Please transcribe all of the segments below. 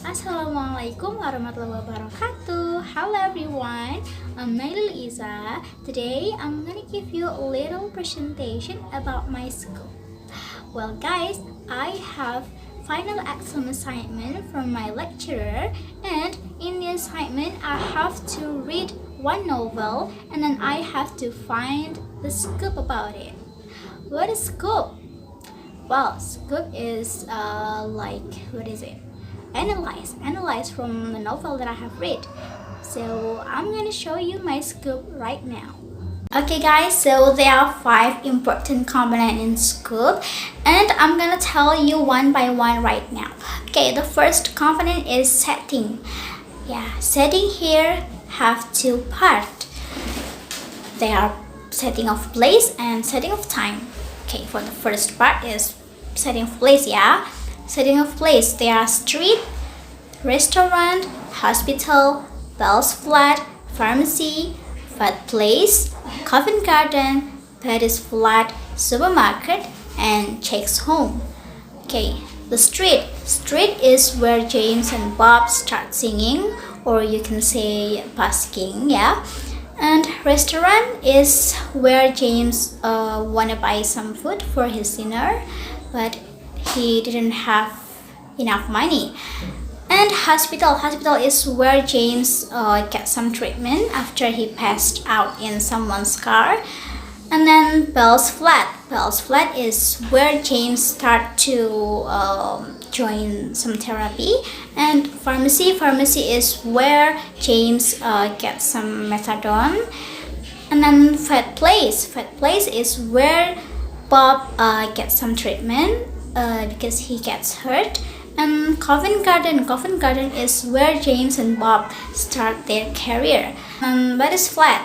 Assalamualaikum warahmatullahi wabarakatuh. Hello everyone, I'm Nailil Izzah. Today I'm gonna give you a little presentation about my school. Well guys, I have final exam assignment from my lecturer, and in the assignment I have to read one novel and then I have to find the scoop about it. What is scoop? Well, scoop is analyze from the novel that I have read. So I'm gonna show you my scoop right now. Okay guys, so there are 5 important components in scoop, and I'm gonna tell you one by one right now. Okay, the first component is setting. Setting here have 2 parts. They are setting of place and setting of time. Okay, for the first part is setting of place. Setting of place, there are street, restaurant, hospital, Bell's flat, pharmacy, vet place, Covent Garden, Patty's flat, supermarket, and Jake's home. Okay, the street is where James and Bob start singing, or you can say busking. And restaurant is where James wanna buy some food for his dinner, but he didn't have enough money. And hospital is where James got some treatment after he passed out in someone's car. And then Bell's flat is where James start to join some therapy. And pharmacy is where James gets some methadone. And then vet place is where Bob gets some treatment because he gets hurt. And Covent Garden is where James and Bob start their career. And Patty's flat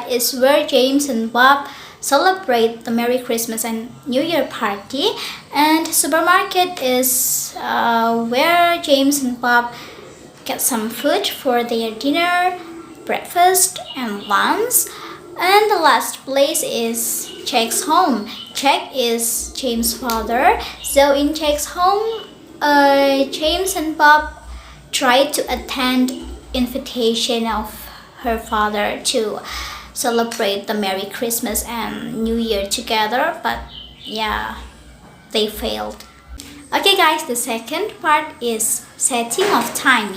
is where James and Bob celebrate the Merry Christmas and New Year party. And supermarket is where James and Bob get some food for their dinner, breakfast, and lunch. And the last place is Jake's home. Jake is James' father. So in Jake's home, James and Bob tried to attend invitation of her father to celebrate the Merry Christmas and New Year together, but they failed. Okay guys, the second part is setting of time.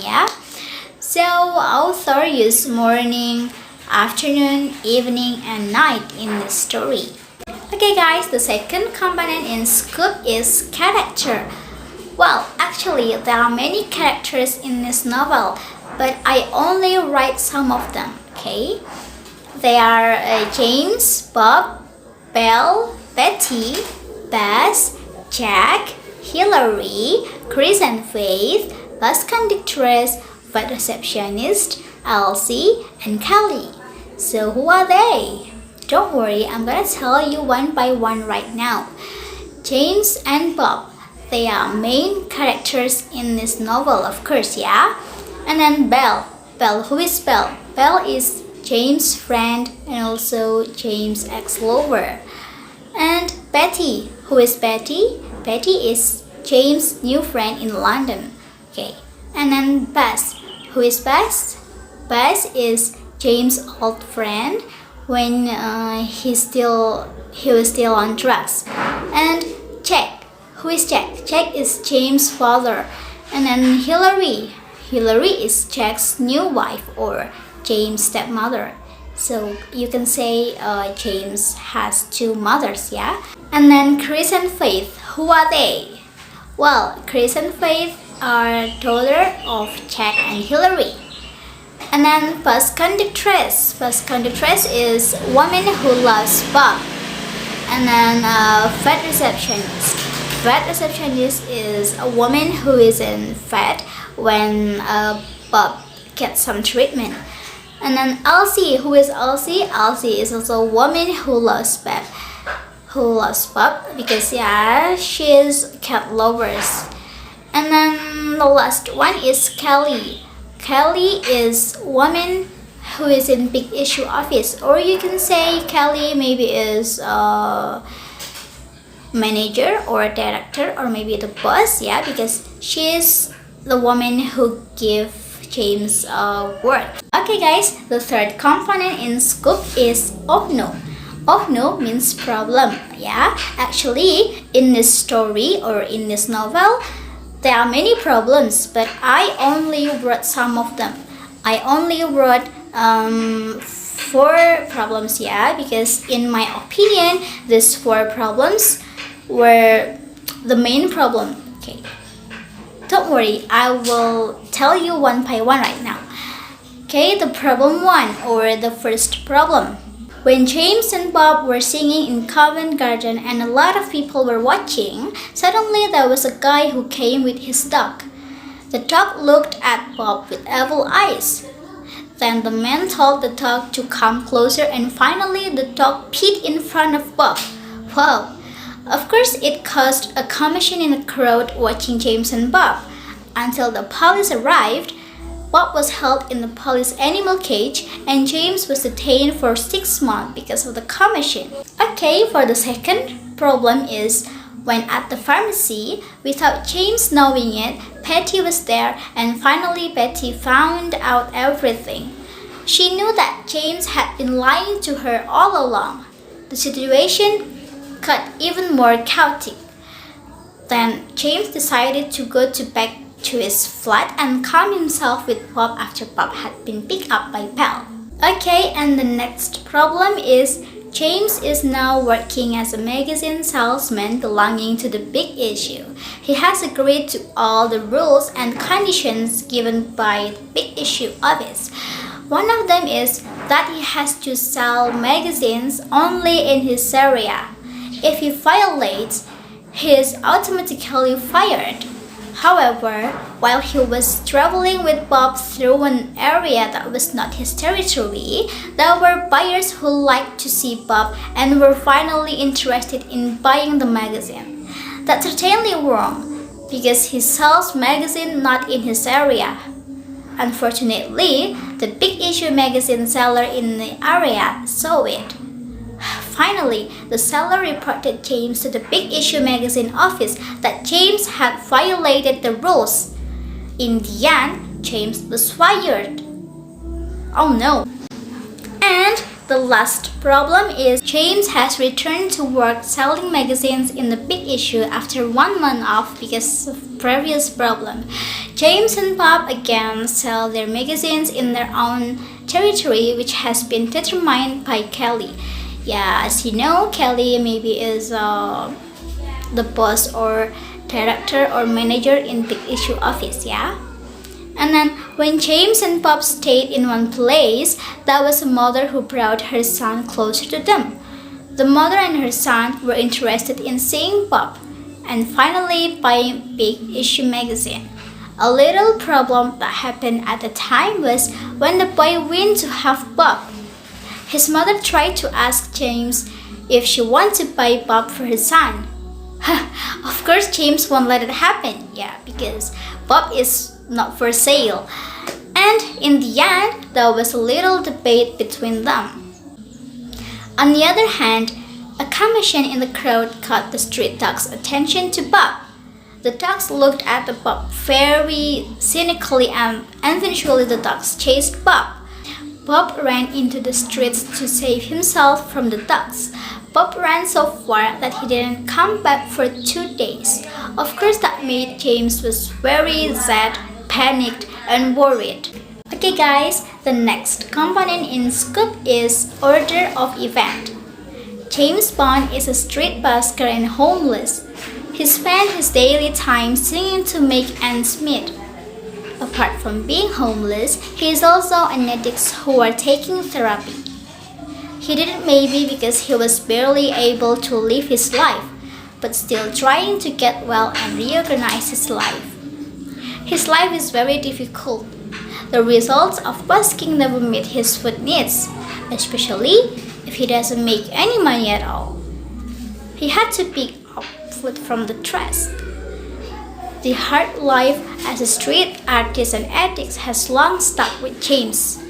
So author use morning, afternoon, evening, and night in the story. Okay guys, the second component in scoop is character. Well, actually there are many characters in this novel, but I only write some of them. Okay, they are James, Bob, Belle, Betty, Bess, Jack, Hillary, Chris and Faith, bus conductress, vet receptionist, Elsie, and Kelly. So who are they? Don't worry, I'm gonna tell you one by one right now. James and Bob, they are main characters in this novel, of course. And then Belle, who is Belle? Belle is James' friend and also James' ex-lover. And Betty, who is Betty? Betty is James' new friend in London. Okay, and then Bess, who is Bess? Bess is James' old friend when he was still on drugs. And Jack, who is Jack? Jack is James' father. And then Hillary is Jack's new wife or James' stepmother. So you can say James has 2 mothers. And then Chris and Faith, who are they? Well, Chris and Faith are daughter of Jack and Hillary. And then bus conductress is woman who loves Bob. And then vet receptionist is a woman who is in vet when Bob gets some treatment. And then Elsie, who is Elsie? Elsie is also a woman who loves Bob because she is cat lovers. And then the last one is Kelly. Kelly is woman who is in big issue office, or you can say Kelly maybe is manager or director or maybe the boss, because she is the woman who gave James work. Okay guys, the third component in scoop is oh no. Oh no means problem. Yeah, actually in this story or in this novel, there are many problems, but I only wrote some of them. I only wrote 4 problems, yeah, because in my opinion, these 4 problems were the main problem. Okay, don't worry, I will tell you one by one right now. Okay, the problem 1 or the first problem. When James and Bob were singing in Covent Garden and a lot of people were watching, suddenly there was a guy who came with his dog. The dog looked at Bob with evil eyes. Then the man told the dog to come closer and finally the dog peed in front of Bob. Wow! Of course it caused a commotion in the crowd watching James and Bob. Until the police arrived, Bob was held in the police animal cage and James was detained for 6 months because of the commotion. Okay, for the second problem is when at the pharmacy, without James knowing it, Patty was there and finally Patty found out everything. She knew that James had been lying to her all along. The situation got even more chaotic. Then James decided to go back to his flat and calm himself with Bob after Bob had been picked up by Pal. Okay, and the next problem is James is now working as a magazine salesman belonging to the Big Issue. He has agreed to all the rules and conditions given by the Big Issue office. One of them is that he has to sell magazines only in his area. If he violates, he is automatically fired. However, while he was traveling with Bob through an area that was not his territory, there were buyers who liked to see Bob and were finally interested in buying the magazine. That's certainly wrong, because he sells magazine not in his area. Unfortunately, the Big Issue magazine seller in the area saw it. Finally, the seller reported James to the Big Issue magazine office that James had violated the rules. In the end, James was fired. Oh no! And the last problem is James has returned to work selling magazines in the Big Issue after 1 month off because of previous problem. James and Bob again sell their magazines in their own territory, which has been determined by Kelly. Yeah, as you know, Kelly maybe is the boss or director or manager in Big Issue office, yeah? And then when James and Bob stayed in one place, there was a mother who brought her son closer to them. The mother and her son were interested in seeing Bob and finally buying Big Issue magazine. A little problem that happened at the time was when the boy went to have Bob. His mother tried to ask James if she wanted to buy Bob for his son. Of course, James won't let it happen, yeah, because Bob is not for sale. And in the end, there was a little debate between them. On the other hand, a commotion in the crowd caught the street dog's attention to Bob. The dogs looked at the Bob very cynically and eventually the dogs chased Bob. Bob ran into the streets to save himself from the dogs. Bob ran so far that he didn't come back for 2 days. Of course, that made James was very sad, panicked, and worried. Okay guys, the next component in Scoop is order of event. James Bond is a street busker and homeless. He spent his daily time singing to make ends meet. Apart from being homeless, he is also an addict who are taking therapy. He did it maybe because he was barely able to live his life, but still trying to get well and reorganize his life. His life is very difficult. The results of busking never meet his food needs, especially if he doesn't make any money at all. He had to pick up food from the trash. The hard life as a street artist and addict has long stuck with James.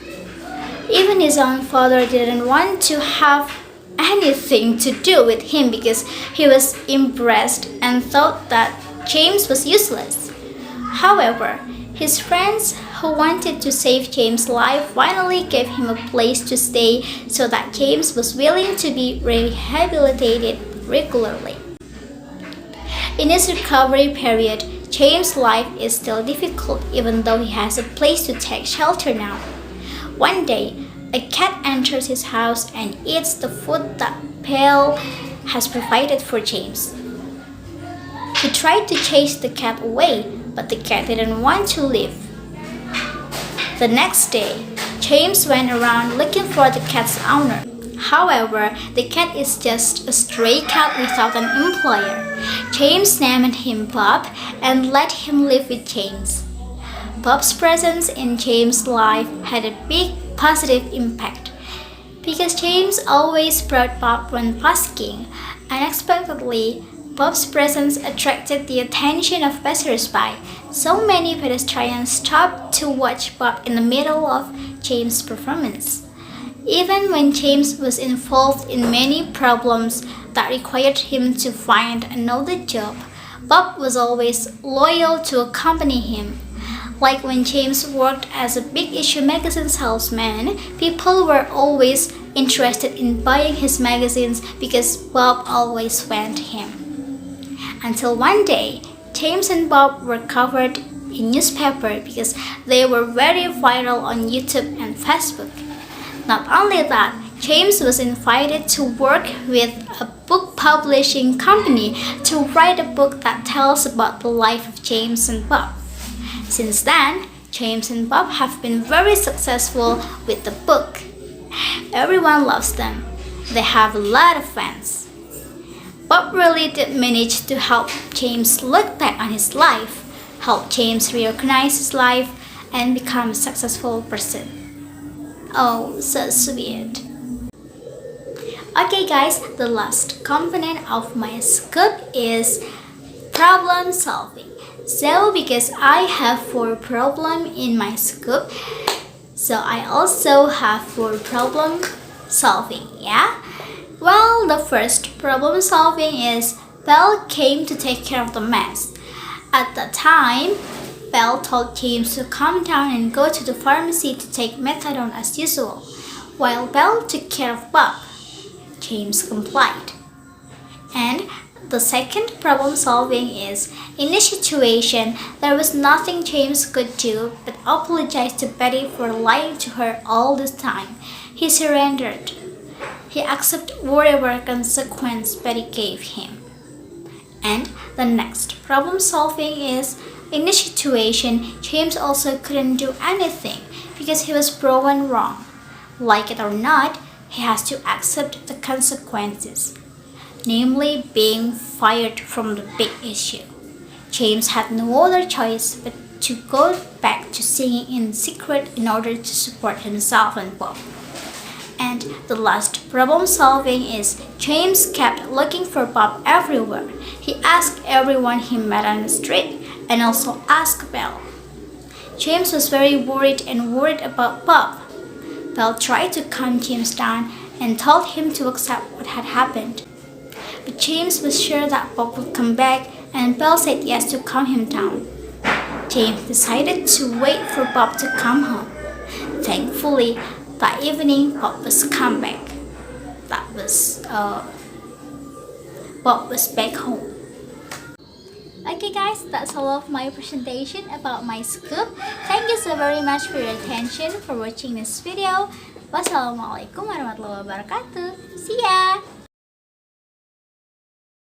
Even his own father didn't want to have anything to do with him because he was impressed and thought that James was useless. However, his friends who wanted to save James' life finally gave him a place to stay so that James was willing to be rehabilitated regularly. In his recovery period, James' life is still difficult even though he has a place to take shelter now. One day, a cat enters his house and eats the food that Belle has provided for James. He tried to chase the cat away, but the cat didn't want to leave. The next day, James went around looking for the cat's owner. However, the cat is just a stray cat without an employer. James named him Bob and let him live with James. Bob's presence in James' life had a big positive impact because James always brought Bob when basking. Unexpectedly, Bob's presence attracted the attention of passersby. So many pedestrians stopped to watch Bob in the middle of James' performance. Even when James was involved in many problems that required him to find another job, Bob was always loyal to accompany him. Like when James worked as a Big Issue magazine salesman, people were always interested in buying his magazines because Bob always went him. Until one day, James and Bob were covered in newspaper because they were very viral on YouTube and Facebook. Not only that, James was invited to work with a book publishing company to write a book that tells about the life of James and Bob. Since then, James and Bob have been very successful with the book. Everyone loves them. They have a lot of fans. Bob really did manage to help James look back on his life, help James reorganize his life, and become a successful person. Oh, so sweet. Okay guys, the last component of my scoop is problem solving. So because I have 4 problems in my scoop, so I also have 4 problem solving, yeah? Well, the first problem solving is Belle came to take care of the mess. At the time, Belle told James to calm down and go to the pharmacy to take methadone as usual, while Belle took care of Bob. James complied. And the second problem solving is, in this situation, there was nothing James could do but apologize to Betty for lying to her all this time. He surrendered. He accepted whatever consequence Betty gave him. And the next problem solving is, in this situation, James also couldn't do anything because he was proven wrong. Like it or not, he has to accept the consequences, namely being fired from the Big Issue. James had no other choice but to go back to singing in secret in order to support himself and Bob. And the last problem solving is, James kept looking for Bob everywhere. He asked everyone he met on the street and also asked Belle. James was very worried about Bob. Belle tried to calm James down and told him to accept what had happened. But James was sure that Bob would come back, and Belle said yes to calm him down. James decided to wait for Bob to come home. Thankfully, that evening Bob was come back. Bob was back home. Okay guys, that's all of my presentation about my scoop. Thank you so very much for your attention, for watching this video. Wassalamualaikum warahmatullahi wabarakatuh. See ya!